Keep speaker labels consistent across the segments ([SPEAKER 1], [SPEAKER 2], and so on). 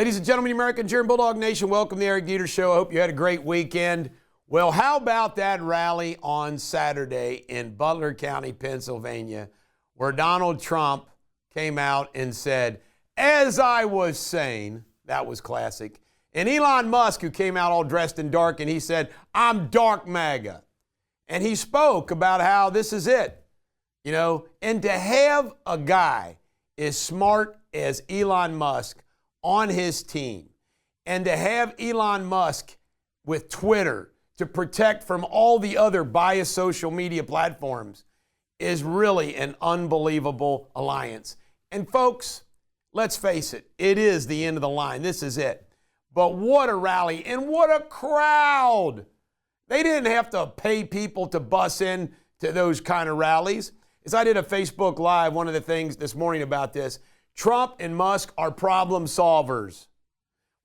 [SPEAKER 1] Ladies and gentlemen, American Cheer and Bulldog Nation, welcome to the Eric Deters Show. I hope you had a great weekend. Well, how about that rally on Saturday in Butler County, Pennsylvania, where Donald Trump came out and said, "As I was saying," that was classic. And Elon Musk, who came out all dressed in dark, and he said, "I'm dark MAGA." And he spoke about how this is it, you know, and to have a guy as smart as Elon Musk on his team, and to have Elon Musk with Twitter to protect from all the other biased social media platforms is really an unbelievable alliance. And folks, let's face it, it is the end of the line. This is it. But what a rally and what a crowd. They didn't have to pay people to bus in to those kind of rallies. As I did a Facebook Live, one of the things this morning about this, Trump and Musk are problem solvers.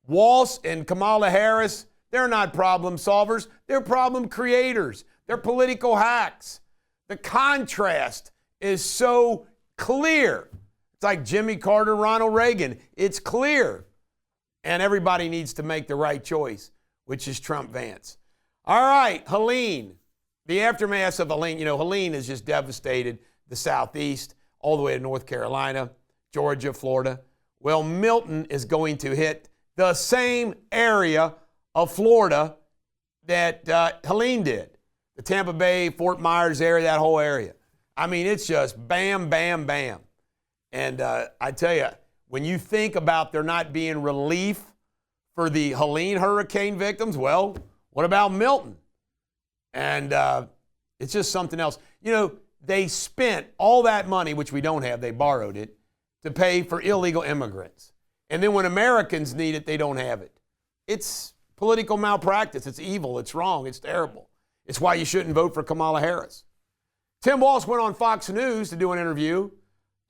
[SPEAKER 1] Walz and Kamala Harris, they're not problem solvers. They're problem creators. They're political hacks. The contrast is so clear. It's like Jimmy Carter, Ronald Reagan. It's clear. And everybody needs to make the right choice, which is Trump Vance. All right, Helene. The aftermath of Helene. You know, Helene has just devastated the Southeast all the way to North Carolina, Georgia, Florida. Well, Milton is going to hit the same area of Florida that Helene did. The Tampa Bay, Fort Myers area, that whole area. I mean, it's just bam, bam, bam. And I tell you, when you think about there not being relief for the Helene hurricane victims, well, what about Milton? And it's just something else. You know, they spent all that money, which we don't have, they borrowed it, to pay for illegal immigrants. And then when Americans need it, they don't have it. It's political malpractice. It's evil. It's wrong. It's terrible. It's why you shouldn't vote for Kamala Harris. Tim Walz went on Fox News to do an interview.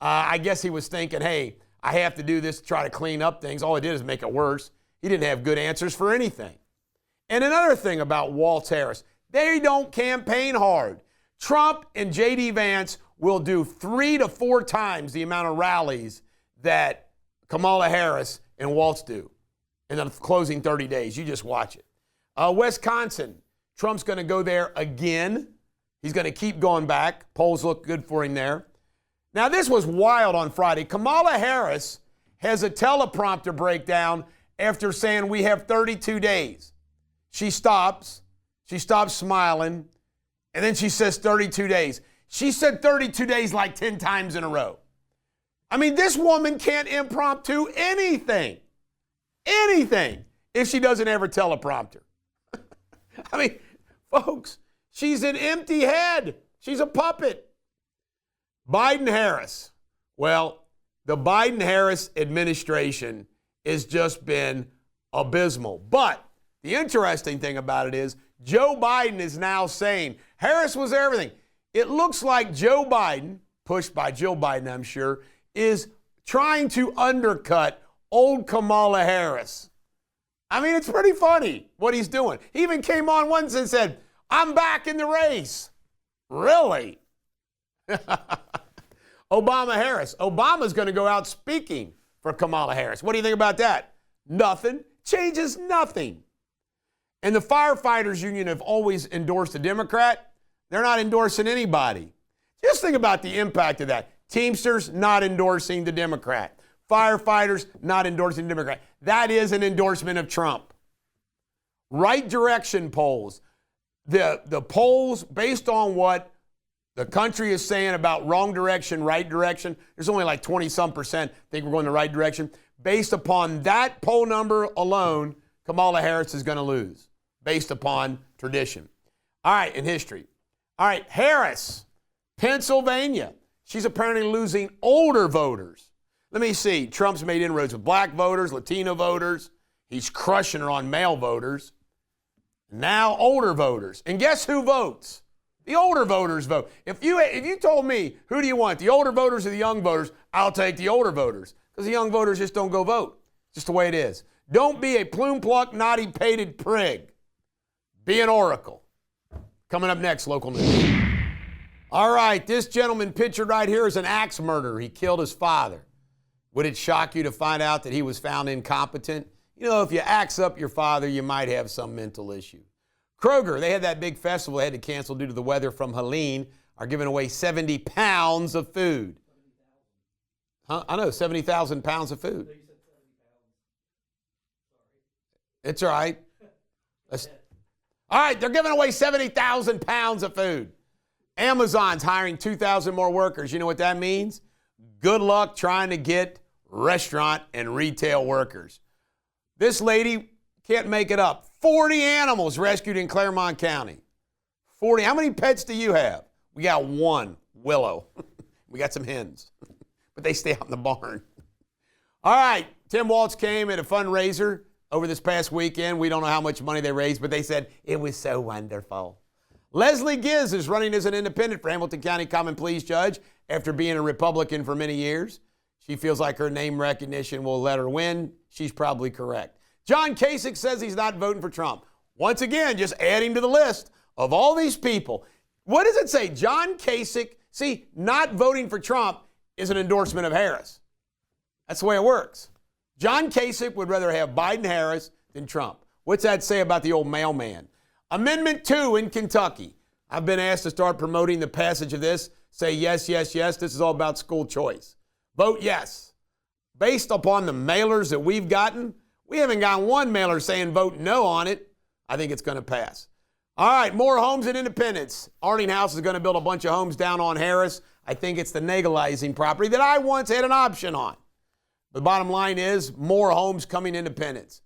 [SPEAKER 1] I guess he was thinking, hey, I have to do this to try to clean up things. All it did is make it worse. He didn't have good answers for anything. And another thing about Walz Harris, they don't campaign hard. Trump and J.D. Vance will do 3 to 4 times the amount of rallies that Kamala Harris and Walz do in the closing 30 days. You just watch it. Wisconsin, Trump's going to go there again. He's going to keep going back. Polls look good for him there. Now, this was wild on Friday. Kamala Harris has a teleprompter breakdown after saying we have 32 days. She stops smiling, and then she says 32 days. She said 32 days like 10 times in a row. I mean, this woman can't impromptu anything, if she doesn't have her teleprompter. I mean, folks, she's an empty head. She's a puppet. Biden-Harris. Well, the Biden-Harris administration has just been abysmal. But the interesting thing about it is Joe Biden is now saying Harris was everything. It looks like Joe Biden, pushed by Joe Biden, I'm sure, is trying to undercut old Kamala Harris. I mean, it's pretty funny what he's doing. He even came on once and said, "I'm back in the race." Really? Obama-Harris. Obama's going to go out speaking for Kamala Harris. What do you think about that? Nothing. Changes nothing. And the Firefighters Union have always endorsed a Democrat. They're not endorsing anybody. Just think about the impact of that. Teamsters not endorsing the Democrat. Firefighters not endorsing the Democrat. That is an endorsement of Trump. Right direction polls. The polls based on what the country is saying about wrong direction, right direction, there's only like 20-some% think we're going the right direction. Based upon that poll number alone, Kamala Harris is going to lose, based upon tradition. All right, in history. All right, Harris, Pennsylvania. She's apparently losing older voters. Let me see. Trump's made inroads with black voters, Latino voters. He's crushing her on male voters. Now older voters. And guess who votes? The older voters vote. If you told me, who do you want, the older voters or the young voters, I'll take the older voters. Because the young voters just don't go vote. Just the way it is. Don't be a plume-plucked, naughty-pated prig. Be an oracle. Coming up next, local news. All right, this gentleman pictured right here is an axe murderer. He killed his father. Would it shock you to find out that he was found incompetent? You know, if you axe up your father, you might have some mental issue. Kroger, they had that big festival they had to cancel due to the weather from Helene, are giving away 70 pounds of food. Huh? I know, 70,000 pounds of food. It's all right. All right, they're giving away 70,000 pounds of food. Amazon's hiring 2,000 more workers. You know what that means? Good luck trying to get restaurant and retail workers. This lady can't make it up. 40 animals rescued in Claremont County. 40. How many pets do you have? We got one, Willow. We got some hens, but they stay out in the barn. All right, Tim Walz came at a fundraiser over this past weekend. We don't know how much money they raised, but they said it was so wonderful. Leslie Giz is running as an independent for Hamilton County Common Pleas Judge after being a Republican for many years. She feels like her name recognition will let her win. She's probably correct. John Kasich says he's not voting for Trump. Once again, just adding to the list of all these people. What does it say? John Kasich, see, not voting for Trump is an endorsement of Harris. That's the way it works. John Kasich would rather have Biden-Harris than Trump. What's that say about the old mailman? Amendment 2 in Kentucky. I've been asked to start promoting the passage of this. Say yes, yes, yes. This is all about school choice. Vote yes. Based upon the mailers that we've gotten, we haven't gotten one mailer saying vote no on it. I think it's going to pass. All right, more homes and independence. Arlene House is going to build a bunch of homes down on Harris. I think it's the Nagelizing property that I once had an option on. The bottom line is more homes coming independence.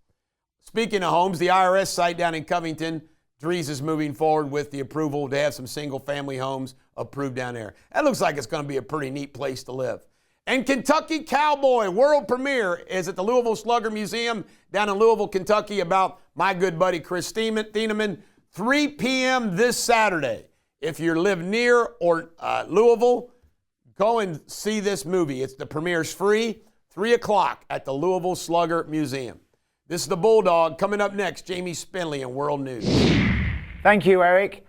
[SPEAKER 1] Speaking of homes, the IRS site down in Covington, Dries is moving forward with the approval to have some single-family homes approved down there. That looks like it's going to be a pretty neat place to live. And Kentucky Cowboy world premiere is at the Louisville Slugger Museum down in Louisville, Kentucky, about my good buddy Chris Thieneman, 3 p.m. this Saturday. If you live near or Louisville, go and see this movie. The premiere's free, 3 o'clock at the Louisville Slugger Museum. This is the Bulldog. Coming up next, Jamie Spinley in World News.
[SPEAKER 2] Thank you, Eric.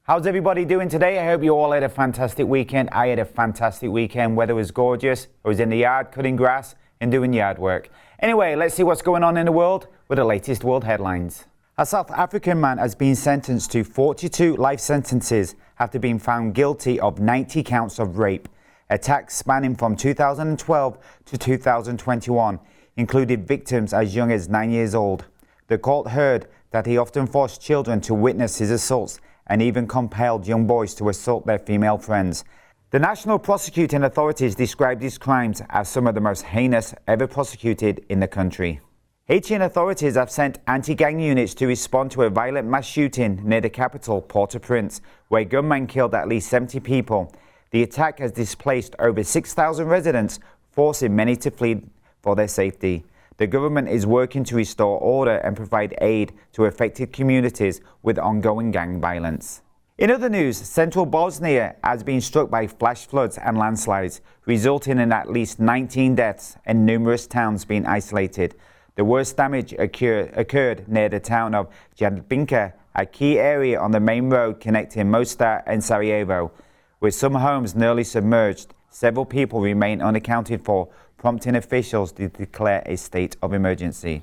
[SPEAKER 2] How's everybody doing today? I hope you all had a fantastic weekend. I had a fantastic weekend. Weather was gorgeous. I was in the yard cutting grass and doing yard work. Anyway, let's see what's going on in the world with the latest world headlines. A South African man has been sentenced to 42 life sentences after being found guilty of 90 counts of rape. Attacks spanning from 2012 to 2021 included victims as young as 9 years old. The court heard that he often forced children to witness his assaults and even compelled young boys to assault their female friends. The National Prosecuting Authorities described these crimes as some of the most heinous ever prosecuted in the country. Haitian authorities have sent anti-gang units to respond to a violent mass shooting near the capital, Port-au-Prince, where gunmen killed at least 70 people. The attack has displaced over 6,000 residents, forcing many to flee for their safety. The government is working to restore order and provide aid to affected communities with ongoing gang violence. In other news, central Bosnia has been struck by flash floods and landslides, resulting in at least 19 deaths and numerous towns being isolated. The worst damage occurred near the town of Jadbinka, a key area on the main road connecting Mostar and Sarajevo. With some homes nearly submerged, several people remain unaccounted for, prompting officials to declare a state of emergency.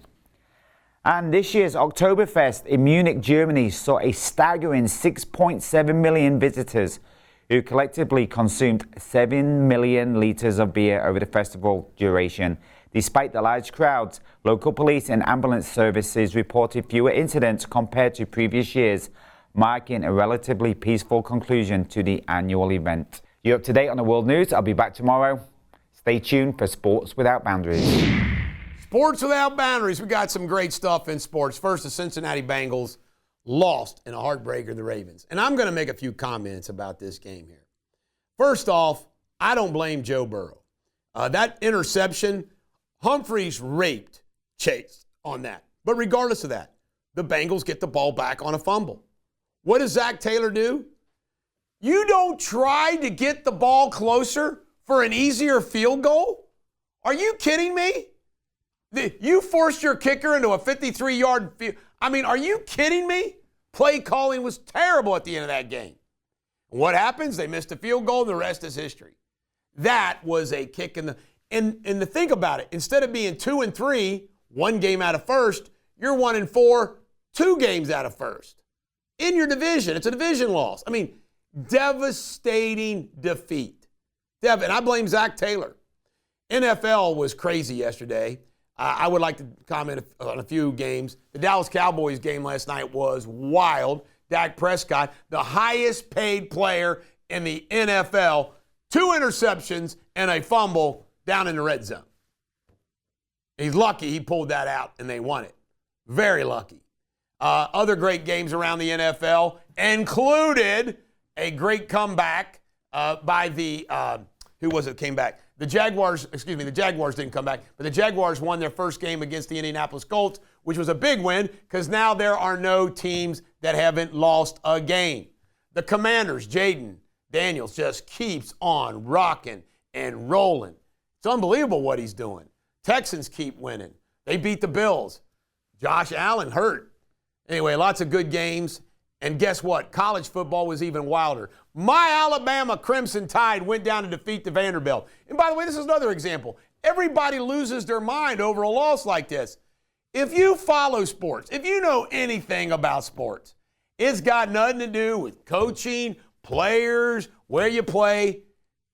[SPEAKER 2] And this year's Oktoberfest in Munich, Germany saw a staggering 6.7 million visitors who collectively consumed 7 million litres of beer over the festival duration. Despite the large crowds, local police and ambulance services reported fewer incidents compared to previous years, marking a relatively peaceful conclusion to the annual event. You're up to date on the world news. I'll be back tomorrow. Stay tuned for Sports Without Boundaries.
[SPEAKER 1] Sports Without Boundaries. We got some great stuff in sports. First, the Cincinnati Bengals lost in a heartbreaker to the Ravens. And I'm going to make a few comments about this game here. First off, I don't blame Joe Burrow. That interception, Humphreys raped Chase on that. But regardless of that, the Bengals get the ball back on a fumble. What does Zach Taylor do? You don't try to get the ball closer for an easier field goal? Are you kidding me? You forced your kicker into a 53-yard field. I mean, are you kidding me? Play calling was terrible at the end of that game. What happens? They missed a field goal, and the rest is history. That was a kick in the... And to think about it, instead of being 2-3, 1 game out of first, you're 1-4, 2 games out of first. In your division. It's a division loss. I mean, devastating defeat. And I blame Zach Taylor. NFL was crazy yesterday. I would like to comment on a few games. The Dallas Cowboys game last night was wild. Dak Prescott, the highest paid player in the NFL, 2 interceptions and a fumble down in the red zone. He's lucky he pulled that out and they won it. Very lucky. Other great games around the NFL included a great comeback by the, who was it came back? The Jaguars didn't come back, but the Jaguars won their first game against the Indianapolis Colts, which was a big win because now there are no teams that haven't lost a game. The Commanders, Jaden Daniels, just keeps on rocking and rolling. It's unbelievable what he's doing. Texans keep winning. They beat the Bills. Josh Allen hurt. Anyway, lots of good games. And guess what? College football was even wilder. My Alabama Crimson Tide went down to defeat the Vanderbilt. And by the way, this is another example. Everybody loses their mind over a loss like this. If you follow sports, if you know anything about sports, it's got nothing to do with coaching, players, where you play.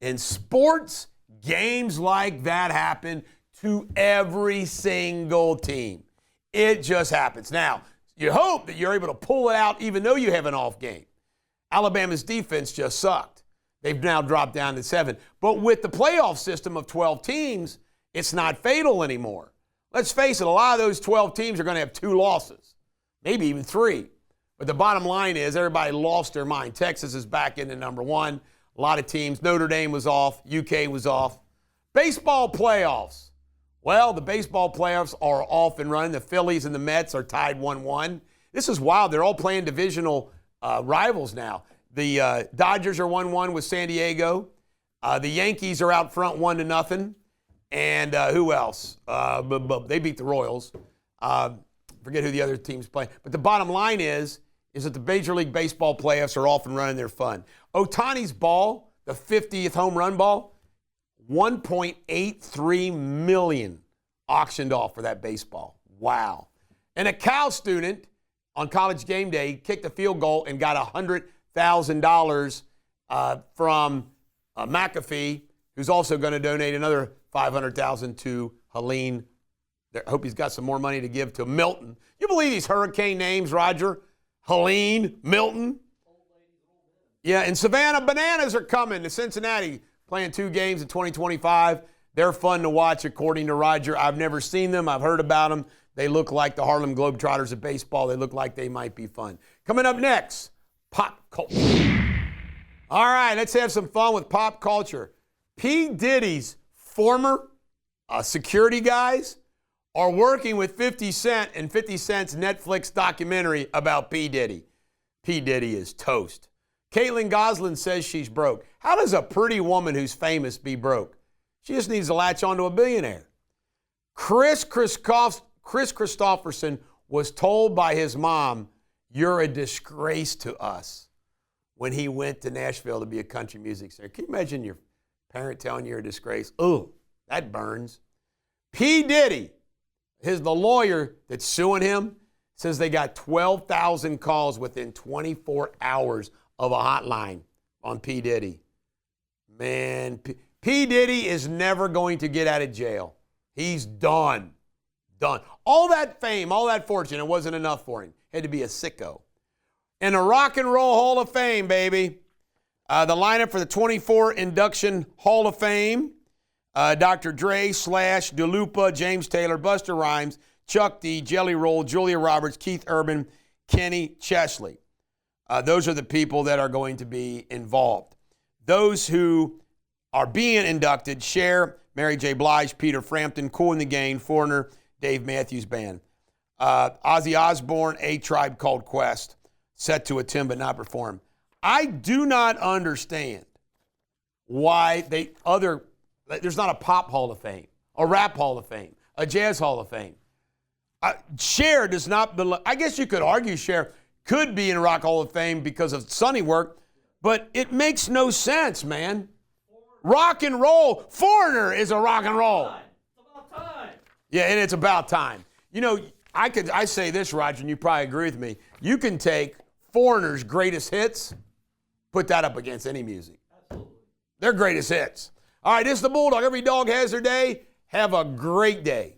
[SPEAKER 1] In sports, games like that happen to every single team. It just happens. Now, you hope that you're able to pull it out even though you have an off game. Alabama's defense just sucked. They've now dropped down to 7. But with the playoff system of 12 teams, it's not fatal anymore. Let's face it, a lot of those 12 teams are going to have 2 losses, maybe even 3. But the bottom line is everybody lost their mind. Texas is back into number 1. A lot of teams. Notre Dame was off. UK was off. Baseball playoffs. Well, the baseball playoffs are off and running. The Phillies and the Mets are tied 1-1. This is wild. They're all playing divisional rivals now. The Dodgers are 1-1 with San Diego. The Yankees are out front 1-0. And who else? They beat the Royals. Forget who the other teams play. But the bottom line is that the Major League Baseball playoffs are off and running. They're fun. Ohtani's ball, the 50th home run ball, $1.83 million auctioned off for that baseball. Wow. And a Cal student on College Game Day kicked a field goal and got $100,000 from McAfee, who's also going to donate another $500,000 to Helene. I hope he's got some more money to give to Milton. You believe these hurricane names, Roger? Helene, Milton. Yeah, and Savannah Bananas are coming to Cincinnati, playing 2 games in 2025. They're fun to watch, according to Roger. I've never seen them. I've heard about them. They look like the Harlem Globetrotters of baseball. They look like they might be fun. Coming up next, pop culture. All right, let's have some fun with pop culture. P. Diddy's former security guys are working with 50 Cent in 50 Cent's Netflix documentary about P. Diddy. P. Diddy is toast. Caitlin Gosselin says she's broke. How does a pretty woman who's famous be broke? She just needs to latch onto a billionaire. Chris Christopherson was told by his mom, "You're a disgrace to us," when he went to Nashville to be a country music singer. Can you imagine your parent telling you you're a disgrace? Ooh, that burns. P. Diddy, the lawyer that's suing him, says they got 12,000 calls within 24 hours of a hotline on P. Diddy. Man, P. Diddy is never going to get out of jail. He's done. Done. All that fame, all that fortune, it wasn't enough for him. He had to be a sicko. In the Rock and Roll Hall of Fame, baby. The lineup for the 24 induction Hall of Fame, Dr. Dre, Slash, DeLupa, James Taylor, Busta Rhymes, Chuck D, Jelly Roll, Julia Roberts, Keith Urban, Kenny Chesley. Those are the people that are going to be involved. Those who are being inducted: Cher, Mary J. Blige, Peter Frampton, Kool and the Gang, Foreigner, Dave Matthews Band. Ozzy Osbourne, A Tribe Called Quest, set to attend but not perform. I do not understand why there's not a pop Hall of Fame, a rap Hall of Fame, a jazz Hall of Fame. Cher does not belong. I guess you could argue Cher could be in a Rock Hall of Fame because of Sonny work, but it makes no sense, man. Rock and roll. Foreigner is a rock and roll.
[SPEAKER 3] It's about time.
[SPEAKER 1] Yeah, and it's about time. You know, I say this, Roger, and you probably agree with me. You can take Foreigner's greatest hits, put that up against any music.
[SPEAKER 3] Absolutely.
[SPEAKER 1] Their greatest hits. All right, this is the Bulldog. Every dog has their day. Have a great day.